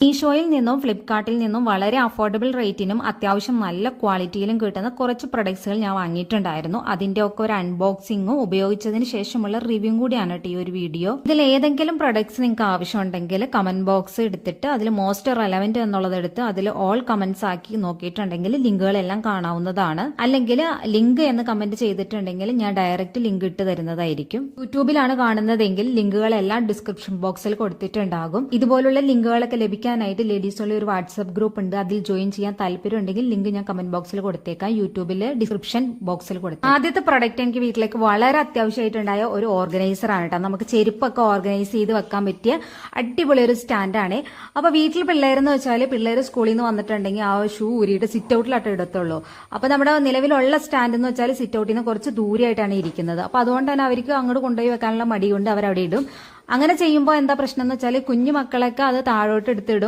മീഷോയിൽ നിന്നും ഫ്ലിപ്കാർട്ടിൽ നിന്നും വളരെ അഫോർഡബിൾ റേറ്റിനും അത്യാവശ്യം നല്ല ക്വാളിറ്റിയിലും കിട്ടുന്ന കുറച്ച് പ്രൊഡക്ട്സുകൾ ഞാൻ വാങ്ങിയിട്ടുണ്ടായിരുന്നു. അതിന്റെ ഒക്കെ ഒരു അൺബോക്സിംഗും ഉപയോഗിച്ചതിന് ശേഷമുള്ള റിവ്യൂ കൂടിയാണ് ഈ ഒരു വീഡിയോ. ഇതിൽ ഏതെങ്കിലും പ്രൊഡക്ട്സ് നിങ്ങൾക്ക് ആവശ്യമുണ്ടെങ്കിൽ കമന്റ് ബോക്സ് എടുത്തിട്ട് അതിൽ മോസ്റ്റ് റെലവന്റ് എന്നുള്ളത് എടുത്ത് അതിൽ ഓൾ കമന്റ്സ് ആക്കി നോക്കിയിട്ടുണ്ടെങ്കിൽ ലിങ്കുകളെല്ലാം കാണാവുന്നതാണ്. അല്ലെങ്കിൽ ലിങ്ക് എന്ന് കമന്റ് ചെയ്തിട്ടുണ്ടെങ്കിൽ ഞാൻ ഡയറക്റ്റ് ലിങ്ക് ഇട്ട് തരുന്നതായിരിക്കും. യൂട്യൂബിലാണ് കാണുന്നതെങ്കിൽ ലിങ്കുകളെല്ലാം ഡിസ്ക്രിപ്ഷൻ ബോക്സിൽ കൊടുത്തിട്ടുണ്ടാകും. ഇതുപോലുള്ള ലിങ്കുകളൊക്കെ ലഭിക്കാൻ ലേഡീസുള്ള ഒരു വാട്സ്ആപ്പ് ഗ്രൂപ്പ് ഉണ്ട്. അതിൽ ജോയിൻ ചെയ്യാൻ താല്പര്യം ഉണ്ടെങ്കിൽ ലിങ്ക് ഞാൻ കമന്റ് ബോക്സിൽ കൊടുത്തേക്കാം, യൂട്യൂബിലെ ഡിസ്ക്രിപ്ഷൻ ബോക്സിൽ കൊടുത്തേക്കാം. ആദ്യത്തെ പ്രൊഡക്റ്റ് എനിക്ക് വീട്ടിലേക്ക് വളരെ അത്യാവശ്യമായിട്ടുണ്ടായ ഒരു ഓർഗനൈസർ ആണ് കേട്ടോ. നമുക്ക് ചെരുപ്പൊക്കെ ഓർഗനൈസ് ചെയ്ത് വെക്കാൻ പറ്റിയ അടിപൊളി ഒരു സ്റ്റാൻഡാണ്. അപ്പൊ വീട്ടിൽ പിള്ളേരെന്ന് വെച്ചാൽ പിള്ളേർ സ്കൂളിൽ നിന്ന് വന്നിട്ടുണ്ടെങ്കിൽ ആ ഷൂ ഊരിയിട്ട് സിറ്റ് ഔട്ടിലായിട്ട് ഇടത്തുള്ളൂ. അപ്പൊ നമ്മുടെ നിലവിലുള്ള സ്റ്റാൻഡ് എന്ന് വെച്ചാൽ സിറ്റ് ഔട്ടിൽ നിന്ന് കുറച്ച് ദൂരെയായിട്ടാണ് ഇരിക്കുന്നത്. അപ്പൊ അതുകൊണ്ട് തന്നെ അവർക്ക് അങ്ങോട്ട് കൊണ്ടുപോയി വെക്കാനുള്ള മടി കൊണ്ട് അവരവിടെ ഇടും. അങ്ങനെ ചെയ്യുമ്പോൾ എന്താ പ്രശ്നം എന്ന് വെച്ചാൽ കുഞ്ഞു മക്കളൊക്കെ അത് താഴോട്ട് എടുത്തിടും.